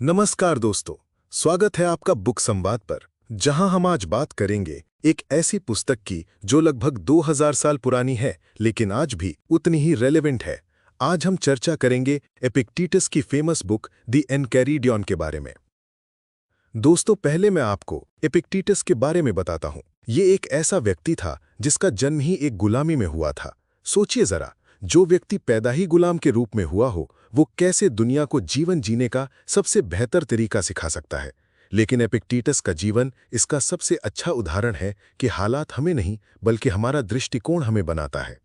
नमस्कार दोस्तों, स्वागत है आपका बुक संवाद पर, जहां हम आज बात करेंगे एक ऐसी पुस्तक की जो लगभग 2000 साल पुरानी है लेकिन आज भी उतनी ही रेलेवेंट है। आज हम चर्चा करेंगे एपिक्टेटस की फेमस बुक द एनकैरिडियन के बारे में। दोस्तों, पहले मैं आपको एपिक्टेटस के बारे में बताता हूं। ये एक ऐसा व्यक्ति था जिसका जन्म ही एक गुलामी में हुआ था। सोचिए जरा, जो व्यक्ति पैदा ही गुलाम के रूप में हुआ हो, वो कैसे दुनिया को जीवन जीने का सबसे बेहतर तरीका सिखा सकता है। लेकिन एपिक्टेटस का जीवन इसका सबसे अच्छा उदाहरण है कि हालात हमें नहीं बल्कि हमारा दृष्टिकोण हमें बनाता है।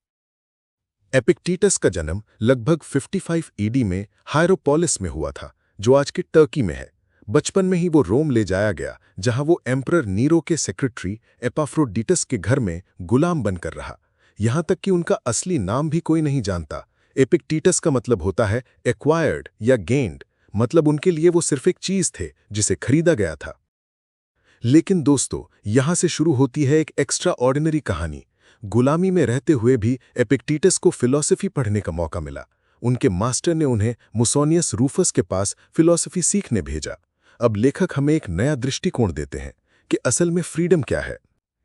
एपिक्टेटस का जन्म लगभग 55 ईडी में हायरोपोलिस में हुआ था, जो आज के टर्की में है। बचपन में ही वो रोम ले जाया गया, जहां वो एम्परर नीरो के सेक्रेटरी एपाफ्रोडिटस के घर में गुलाम बनकर रहा। यहां तक कि उनका असली नाम भी कोई नहीं जानता। एपिक्टेटस का मतलब होता है एक्वायर्ड या गेन्ड, मतलब उनके लिए वो सिर्फ एक चीज थे जिसे खरीदा गया था। लेकिन दोस्तों, यहां से शुरू होती है एक एक्स्ट्रा ऑर्डिनरी कहानी। गुलामी में रहते हुए भी एपिक्टेटस को फिलॉसफी पढ़ने का मौका मिला। उनके मास्टर ने उन्हें मुसोनियस रूफस के पास फिलॉसफी सीखने भेजा। अब लेखक हमें एक नया दृष्टिकोण देते हैं कि असल में फ्रीडम क्या है।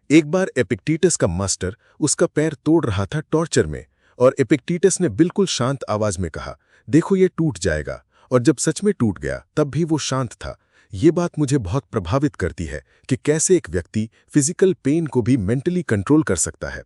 एक बार एपिक्टेटस का मास्टर उसका पैर तोड़ रहा था टॉर्चर में, और एपिक्टेटस ने बिल्कुल शांत आवाज में कहा, देखो ये टूट जाएगा। और जब सच में टूट गया तब भी वो शांत था। ये बात मुझे बहुत प्रभावित करती है कि कैसे एक व्यक्ति फिजिकल पेन को भी मेंटली कंट्रोल कर सकता है।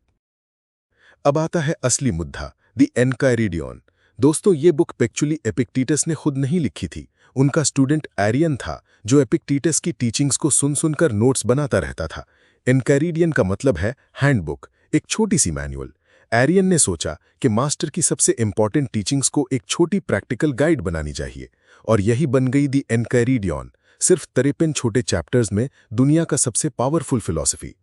अब आता है असली मुद्दा, द एनकैरिडियन। दोस्तों, ये बुक एक्चुअली एपिक्टेटस ने खुद नहीं लिखी थी। उनका स्टूडेंट एरियन था, जो एपिक्टेटस की टीचिंग्स को सुन सुनकर नोट्स बनाता रहता था। एनकैरिडियन का मतलब है हैंडबुक, एक छोटी सी मैनुअल। एरियन ने सोचा कि मास्टर की सबसे इंपॉर्टेंट टीचिंग्स को एक छोटी प्रैक्टिकल गाइड बनानी चाहिए, और यही बन गई द एनकैरिडियन। सिर्फ 53 छोटे चैप्टर्स में दुनिया का सबसे पावरफुल फिलॉसफी।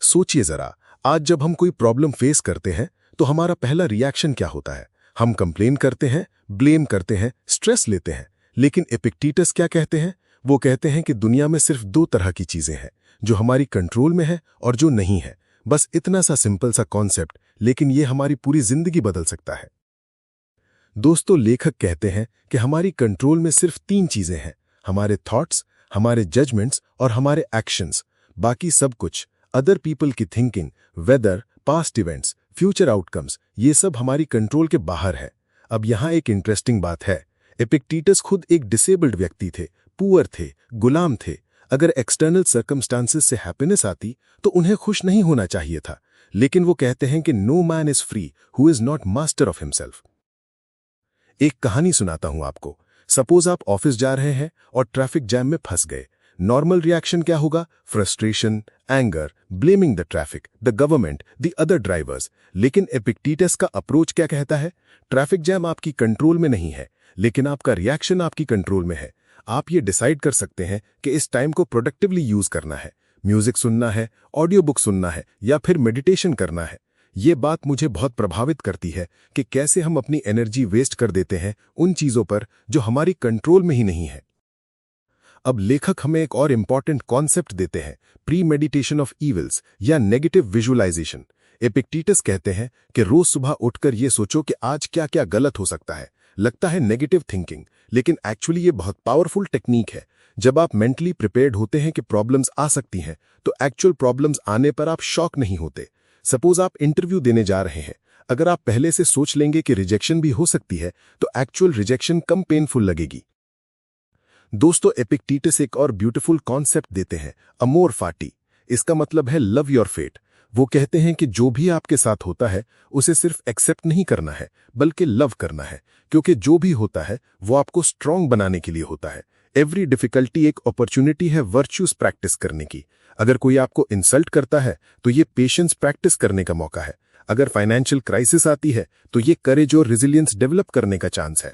सोचिए जरा, आज जब हम कोई प्रॉब्लम फेस करते हैं तो हमारा पहला रिएक्शन क्या होता है? हम कंप्लेन करते हैं, ब्लेम करते हैं, स्ट्रेस लेते हैं। लेकिन एपिक्टेटस क्या कहते हैं? वो कहते हैं कि दुनिया में सिर्फ दो तरह की चीजें हैं, जो हमारी कंट्रोल में है और जो नहीं है। बस इतना सा सिंपल सा कॉन्सेप्ट, लेकिन ये हमारी पूरी जिंदगी बदल सकता है। दोस्तों, लेखक कहते हैं कि हमारी कंट्रोल में सिर्फ 3 चीजें हैं, हमारे थॉट्स, हमारे जजमेंट्स और हमारे एक्शंस। बाकी सब कुछ, अदर पीपल की thinking, weather, past events, future outcomes, ये सब हमारी कंट्रोल के बाहर है। अब यहां एक इंटरेस्टिंग बात है। एपिक्टेटस खुद एक डिसेबल्ड व्यक्ति थे, पुअर थे, गुलाम थे। अगर एक्सटर्नल सर्कमस्टांसेस से हैप्पीनेस आती तो उन्हें खुश नहीं होना चाहिए था। लेकिन वो कहते हैं कि no man is free who is not master of himself. एक कहानी सुनाता हूं आपको। सपोज आप ऑफिस जा रहे हैं और ट्रैफिक जैम में फंस गए। नॉर्मल रिएक्शन क्या होगा? Frustration, anger, blaming the traffic, the government, the other drivers. लेकिन एपिक्टेटस का अप्रोच क्या कहता है? ट्रैफिक जैम आपकी कंट्रोल में नहीं है, लेकिन आपका रिएक्शन आपकी कंट्रोल में है। आप ये डिसाइड कर सकते हैं कि इस टाइम को प्रोडक्टिवली यूज करना है, म्यूजिक सुनना है, ऑडियो बुक सुनना है, या फिर मेडिटेशन करना है। ये बात मुझे बहुत प्रभावित करती है कि कैसे हम अपनी एनर्जी वेस्ट कर देते हैं उन चीजों पर जो हमारी कंट्रोल में ही नहीं है। अब लेखक हमें एक और इंपॉर्टेंट कॉन्सेप्ट देते हैं, प्री मेडिटेशन ऑफ इविल्स या नेगेटिव विजुअलाइजेशन। एपिक्टेटस कहते हैं कि रोज सुबह उठकर ये सोचो कि आज क्या क्या गलत हो सकता है। लगता है नेगेटिव थिंकिंग, लेकिन एक्चुअली ये बहुत पावरफुल टेक्निक है। जब आप मेंटली प्रिपेयर्ड होते हैं कि प्रॉब्लम्स आ सकती हैं, तो एक्चुअल प्रॉब्लम्स आने पर आप शॉक नहीं होते। सपोज आप इंटरव्यू देने जा रहे हैं, अगर आप पहले से सोच लेंगे कि रिजेक्शन भी हो सकती है, तो एक्चुअल रिजेक्शन कम पेनफुल लगेगी। दोस्तों, एपिक्टेटस एक और ब्यूटीफुल कॉन्सेप्ट देते हैं, अमोर फाटी। इसका मतलब है लव योर फेट। वो कहते हैं कि जो भी आपके साथ होता है उसे सिर्फ एक्सेप्ट नहीं करना है, बल्कि लव करना है, क्योंकि जो भी होता है वो आपको स्ट्रांग बनाने के लिए होता है। एवरी डिफिकल्टी एक अपॉर्चुनिटी है वर्च्यूज प्रैक्टिस करने की। अगर कोई आपको इंसल्ट करता है तो ये पेशेंस प्रैक्टिस करने का मौका है। अगर फाइनेंशियल क्राइसिस आती है तो ये करेज और रेजिलियंस डेवलप करने का चांस है।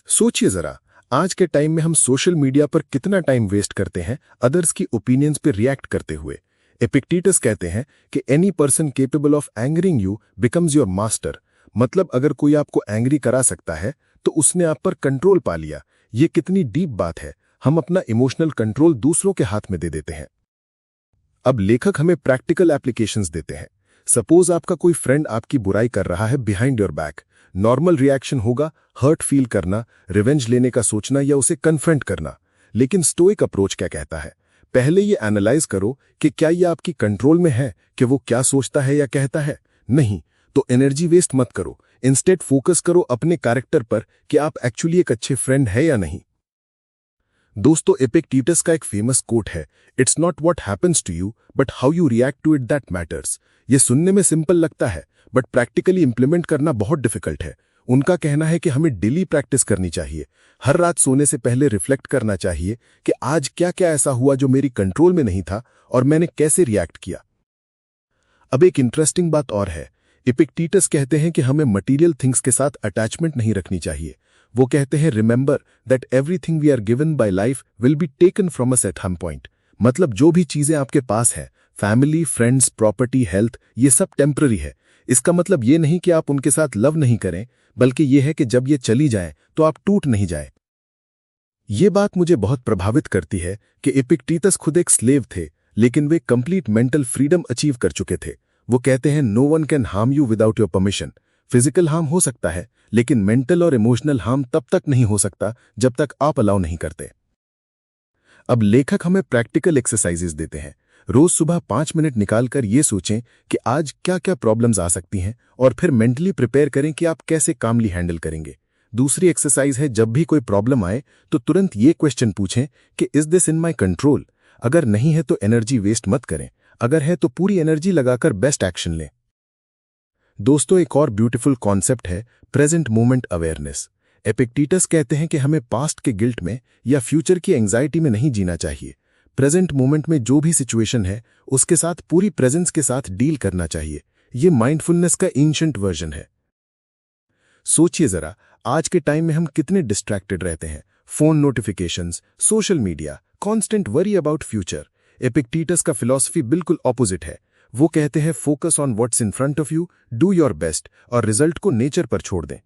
सोचिए जरा, आज के टाइम में हम सोशल मीडिया पर कितना टाइम वेस्ट करते हैं अदर्स की ओपिनियंस पर रिएक्ट करते हुए। एपिक्टेटस कहते हैं कि any person capable of एंगरिंग U becomes your master. मतलब अगर कोई आपको एंग्री करा सकता है तो उसने आप पर कंट्रोल पा लिया। ये कितनी डीप बात है। हम अपना इमोशनल कंट्रोल दूसरों के हाथ में दे देते हैं। अब लेखक हमें प्रैक्टिकल एप्लीकेशंस देते हैं। सपोज आपका कोई फ्रेंड आपकी बुराई कर रहा है behind your back. Normal reaction होगा हर्ट फील करना, रिवेंज लेने का सोचना या उसे कन्फ्रंट करना। लेकिन स्टोइक अप्रोच क्या कहता है? पहले ये एनालाइज करो कि क्या ये आपकी कंट्रोल में है कि वो क्या सोचता है या कहता है। नहीं तो एनर्जी वेस्ट मत करो, इंस्टेड फोकस करो अपने कैरेक्टर पर कि आप एक्चुअली एक अच्छे फ्रेंड है या नहीं। दोस्तों, एपिक्टेटस का एक फेमस कोट है, it's not what happens to you but how you react to it that matters. ये सुनने में सिंपल लगता है बट प्रैक्टिकली इंप्लीमेंट करना बहुत डिफिकल्ट है। उनका कहना है कि हमें डेली प्रैक्टिस करनी चाहिए। हर रात सोने से पहले रिफ्लेक्ट करना चाहिए कि आज क्या क्या ऐसा हुआ जो मेरी कंट्रोल में नहीं था और मैंने कैसे रिएक्ट किया। अब एक इंटरेस्टिंग बात और है, एपिक्टेटस कहते हैं कि हमें मटीरियल थिंग्स के साथ अटैचमेंट नहीं रखनी चाहिए। वो कहते हैं remember that everything we are given by life will be taken from us at some point. मतलब जो भी चीजें आपके पास है, फैमिली, फ्रेंड्स, प्रॉपर्टी, हेल्थ, ये सब टेम्पररी है। इसका मतलब ये नहीं कि आप उनके साथ लव नहीं करें, बल्कि ये है कि जब ये चली जाए तो आप टूट नहीं जाए। ये बात मुझे बहुत प्रभावित करती है कि एपिक्टेटस खुद एक स्लेव थे, लेकिन वे कंप्लीट मेंटल फ्रीडम अचीव कर चुके थे। वो कहते हैं no one can harm you without your permission. Physical harm हो सकता है, लेकिन मेंटल और इमोशनल हार्म तब तक नहीं हो सकता जब तक आप अलाउ नहीं करते। अब लेखक हमें प्रैक्टिकल एक्सरसाइजेस देते हैं। रोज सुबह 5 मिनट निकालकर ये सोचें कि आज क्या क्या प्रॉब्लम्स आ सकती हैं और फिर मेंटली प्रिपेयर करें कि आप कैसे कामली हैंडल करेंगे। दूसरी एक्सरसाइज है, जब भी कोई प्रॉब्लम आए तो तुरंत ये क्वेश्चन पूछें कि is this in my control. अगर नहीं है तो एनर्जी वेस्ट मत करें, अगर है तो पूरी एनर्जी लगाकर बेस्ट एक्शन लें। दोस्तों, एक और ब्यूटीफुल कॉन्सेप्ट है प्रेजेंट मोमेंट अवेयरनेस। एपिक्टेटस कहते हैं कि हमें पास्ट के गिल्ट में या फ्यूचर की एंजाइटी में नहीं जीना चाहिए। प्रेजेंट मोमेंट में जो भी सिचुएशन है उसके साथ पूरी प्रेजेंस के साथ डील करना चाहिए। ये माइंडफुलनेस का एंशिएंट वर्जन है। सोचिए जरा, आज के टाइम में हम कितने डिस्ट्रैक्टेड रहते हैं। Phone notifications, social media, constant worry about future. Epictetus का फिलॉसफी बिल्कुल ऑपोजिट है। वो कहते हैं focus on what's in front of you, do your best और रिजल्ट को नेचर पर छोड़ दें।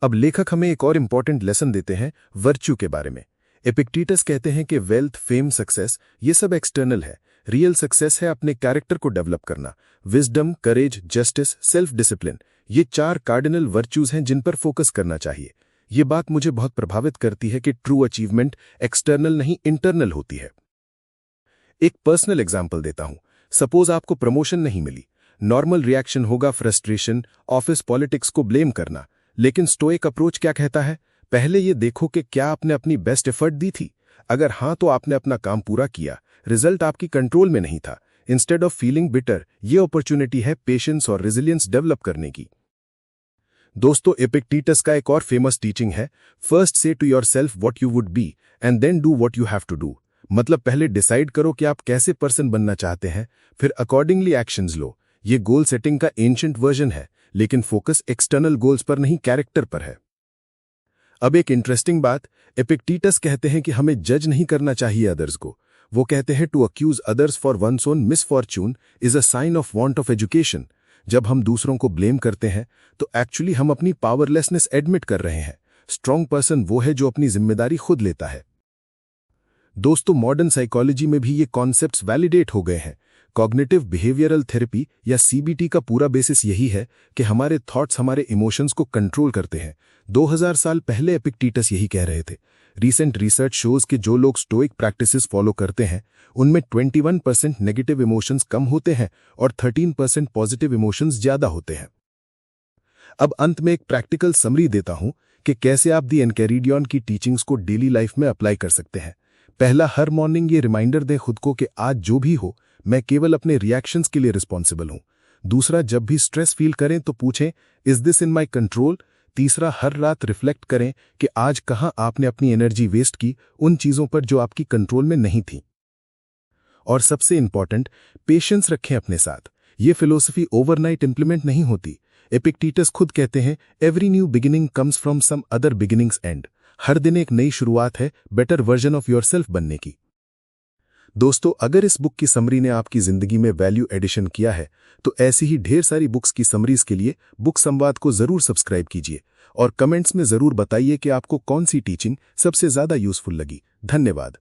अब लेखक हमें एक और इंपॉर्टेंट लेसन देते हैं वर्च्यू के बारे में। एपिक्टेटस कहते हैं कि वेल्थ, फेम, सक्सेस ये सब एक्सटर्नल है। रियल सक्सेस है अपने कैरेक्टर को डेवलप करना। विजडम, करेज, जस्टिस, सेल्फ डिसिप्लिन, ये 4 कार्डिनल वर्च्यूज हैं जिन पर फोकस करना चाहिए। ये बात मुझे बहुत प्रभावित करती है कि ट्रू अचीवमेंट एक्सटर्नल नहीं इंटरनल होती है। एक पर्सनल एग्जाम्पल देता हूं। सपोज आपको प्रमोशन नहीं मिली। नॉर्मल रिएक्शन होगा फ्रस्ट्रेशन, ऑफिस पॉलिटिक्स को ब्लेम करना। लेकिन स्टोइक अप्रोच क्या कहता है? पहले ये देखो कि क्या आपने अपनी बेस्ट एफर्ट दी थी। अगर हां तो आपने अपना काम पूरा किया, रिजल्ट आपकी कंट्रोल में नहीं था। इंस्टेड ऑफ फीलिंग बिटर, ये अपॉर्चुनिटी है पेशेंस और रेजिलियंस डेवलप करने की। दोस्तों, एपिक्टेटस का एक और फेमस टीचिंग है, first say to yourself what you would be and then do what you have to do. मतलब पहले डिसाइड करो कि आप कैसे पर्सन बनना चाहते हैं, फिर अकॉर्डिंगली एक्शंस लो। ये गोल सेटिंग का एंशिएंट वर्जन है, लेकिन फोकस एक्सटर्नल गोल्स पर नहीं, कैरेक्टर पर है। अब एक इंटरेस्टिंग बात, एपिक्टेटस कहते हैं कि हमें जज नहीं करना चाहिए अदर्स को। वो कहते हैं to accuse others for one's own misfortune is a sign of want of education. जब हम दूसरों को ब्लेम करते हैं तो एक्चुअली हम अपनी पावरलेसनेस एडमिट कर रहे हैं। स्ट्रांग पर्सन वो है जो अपनी जिम्मेदारी खुद लेता है। दोस्तों, मॉडर्न साइकोलॉजी में भी ये कॉन्सेप्ट्स वैलिडेट हो गए हैं। कॉग्निटिव बिहेवियरल थेरेपी या सीबीटी का पूरा बेसिस यही है कि हमारे थॉट्स हमारे इमोशंस को कंट्रोल करते हैं। 2000 साल पहले एपिक्टेटस यही कह रहे थे। रीसेंट रिसर्च शोज कि जो लोग स्टोइक प्रैक्टिसेस फॉलो करते हैं उनमें 21% नेगेटिव इमोशंस कम होते हैं और 13% पॉजिटिव इमोशंस ज्यादा होते हैं। अब अंत में एक प्रैक्टिकल समरी देता हूं कि कैसे आप दी एनकैरिडियन की टीचिंग्स को डेली लाइफ में अप्लाई कर सकते हैं। पहला, हर मॉर्निंग ये रिमाइंडर दें खुद को कि आज जो भी हो मैं केवल अपने रिएक्शंस के लिए रिस्पॉन्सिबल हूं। दूसरा, जब भी स्ट्रेस फील करें तो पूछें is this in my control. तीसरा, हर रात रिफ्लेक्ट करें कि आज कहां आपने अपनी एनर्जी वेस्ट की उन चीजों पर जो आपकी कंट्रोल में नहीं थी। और सबसे इंपॉर्टेंट, पेशेंस रखें अपने साथ। ये फिलॉसफी ओवरनाइट इंप्लीमेंट नहीं होती। एपिक्टेटस खुद कहते हैं every new beginning comes from some other beginnings end. हर दिन एक नई शुरुआत है बेटर वर्जन ऑफ योरसेल्फ बनने की। दोस्तों, अगर इस बुक की समरी ने आपकी जिंदगी में वैल्यू एडिशन किया है तो ऐसी ही ढेर सारी बुक्स की समरीज के लिए बुक संवाद को जरूर सब्सक्राइब कीजिए और कमेंट्स में जरूर बताइए कि आपको कौन सी टीचिंग सबसे ज्यादा यूजफुल लगी। धन्यवाद।